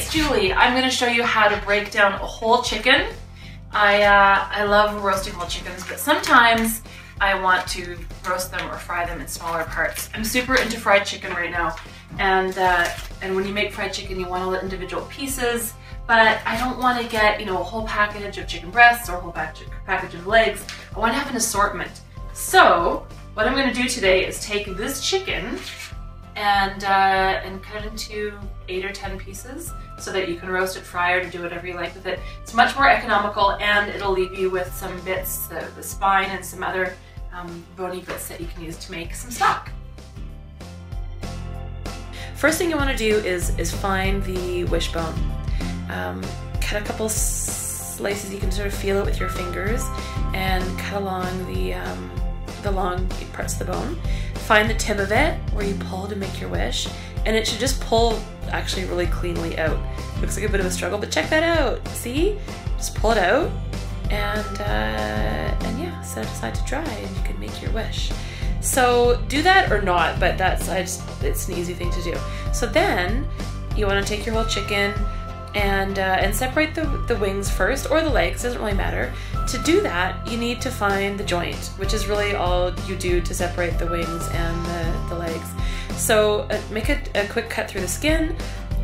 it's Julie. I'm going to show you how to break down a whole chicken. I love roasting whole chickens, but sometimes I want to roast them or fry them in smaller parts. I'm super into fried chicken right now, and when you make fried chicken, you want all the individual pieces, but I don't want to get, a whole package of chicken breasts or a whole package of legs. I want to have an assortment. So what I'm going to do today is take this chicken and cut it into 8 or 10 pieces so that you can roast it, fry it, or do whatever you like with it. It's much more economical, and it'll leave you with some bits, the spine and some other bony bits that you can use to make some stock. First thing you want to do is find the wishbone. Cut a couple slices. You can sort of feel it with your fingers and cut along the long parts of the bone. Find the tip of it where you pull to make your wish, and it should just pull actually really cleanly out. Looks like a bit of a struggle, but check that out. See? Just pull it out and yeah, set it aside to dry and you can make your wish. So do that or not, but it's an easy thing to do. So then you want to take your whole chicken and separate the wings first, or the legs, doesn't really matter. To do that, you need to find the joint, which is really all you do to separate the wings and the legs. So make a quick cut through the skin,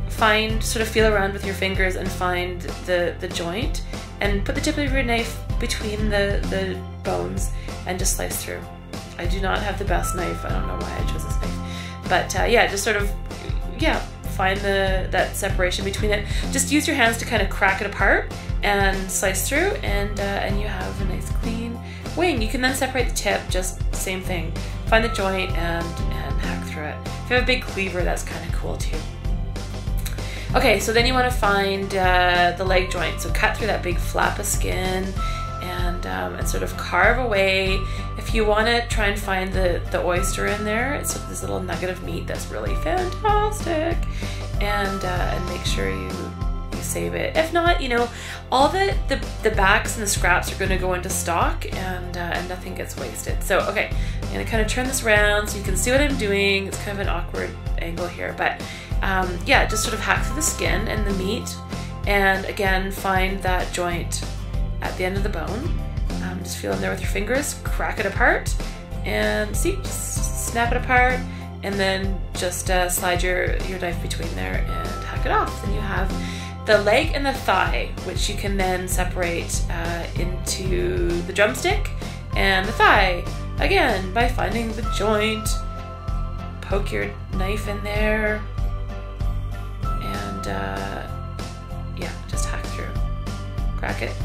sort of feel around with your fingers and find the joint, and put the tip of your knife between the bones and just slice through. I do not have the best knife, I don't know why I chose this knife, but yeah, just sort of, yeah, find that separation between it. Just use your hands to kind of crack it apart and slice through, and you have a nice clean wing. You can then separate the tip, just same thing. Find the joint and hack through it. If you have a big cleaver, that's kind of cool too. Okay, so then you want to find the leg joint. So cut through that big flap of skin and sort of carve away. If you want to try and find the oyster in there, it's this little nugget of meat that's really fantastic, and make sure you save it. If not, all the backs and the scraps are going to go into stock, and nothing gets wasted. So okay, I'm going to kind of turn this around so you can see what I'm doing. It's kind of an awkward angle here, but yeah, just sort of hack through the skin and the meat, and again find that joint at the end of the bone. Just feel in there with your fingers, crack it apart, and see, just snap it apart, and then just slide your knife between there and hack it off. Then you have the leg and the thigh, which you can then separate into the drumstick and the thigh, again by finding the joint, poke your knife in there, and yeah, just hack through.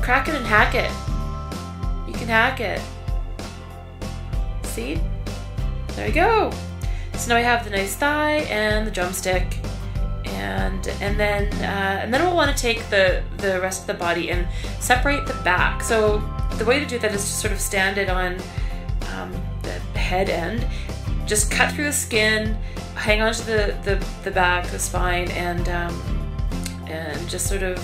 Crack it and hack it. You can hack it. See? There you go. So now we have the nice thigh and the drumstick, and then we'll want to take the rest of the body and separate the back. So the way to do that is to sort of stand it on the head end. Just cut through the skin, hang on to the back, the spine, and just sort of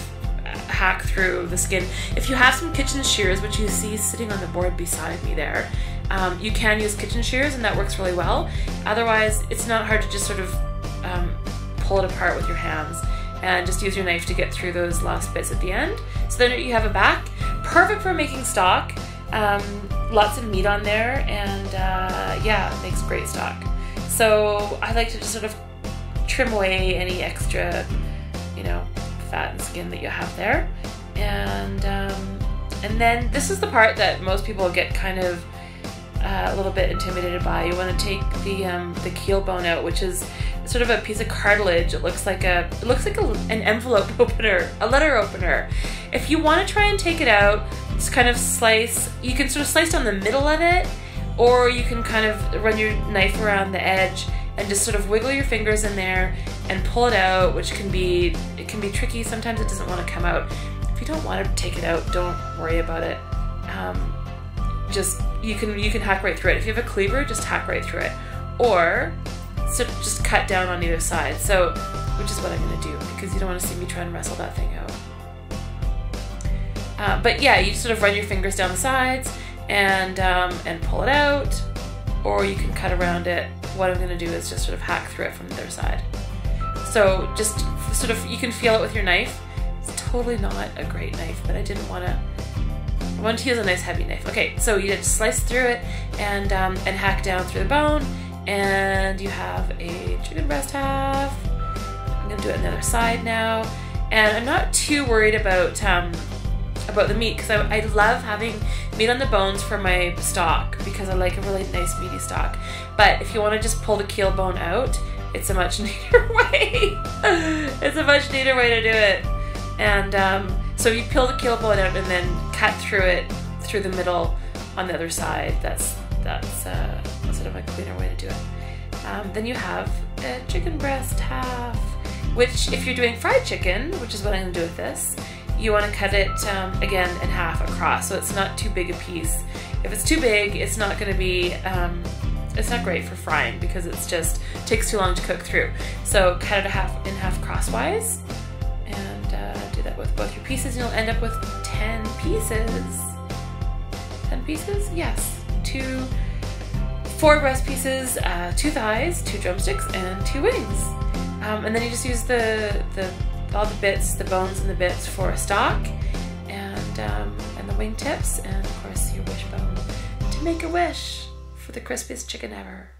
hack through the skin. If you have some kitchen shears, which you see sitting on the board beside me there, you can use kitchen shears, and that works really well. Otherwise, it's not hard to just sort of pull it apart with your hands and just use your knife to get through those last bits at the end. So then you have a back, perfect for making stock. Lots of meat on there, and yeah, it makes great stock. So I like to just sort of trim away any extra, fat and skin that you have there, and then this is the part that most people get kind of a little bit intimidated by. You want to take the keel bone out, which is sort of a piece of cartilage. It looks like an envelope opener, a letter opener. If you want to try and take it out, just kind of slice. You can sort of slice down the middle of it, or you can kind of run your knife around the edge and just sort of wiggle your fingers in there and pull it out, which can be tricky. Sometimes it doesn't want to come out. If you don't want to take it out, don't worry about it. Just you can hack right through it. If you have a cleaver, just hack right through it, or just cut down on either side. So, which is what I'm going to do, because you don't want to see me try and wrestle that thing out. But yeah, you sort of run your fingers down the sides and pull it out, or you can cut around it. What I'm going to do is just sort of hack through it from the other side. So just sort of, you can feel it with your knife. It's totally not a great knife, but I didn't want to, I wanted to use a nice heavy knife. Okay, so you just slice through it and hack down through the bone, and you have a chicken breast half. I'm gonna do it on the other side now. And I'm not too worried about the meat, because I love having meat on the bones for my stock, because I like a really nice meaty stock. But if you want to just pull the keel bone out, it's a much neater way. It's a much neater way to do it. And so you peel the keel bone out and then cut through it through the middle on the other side. That's sort of a cleaner way to do it. Then you have a chicken breast half, which if you're doing fried chicken, which is what I'm going to do with this, you want to cut it again in half across, so it's not too big a piece. If it's too big, it's not going to be, it's not great for frying, because it's just takes too long to cook through. So cut it in half crosswise, and do that with both your pieces, and you'll end up with 10 pieces. 10 pieces? Yes. 4 breast pieces, 2 thighs, 2 drumsticks, and 2 wings. And then you just use all the bits, the bones and the bits for a stock, and the wing tips, and of course your wishbone to make a wish for the crispiest chicken ever.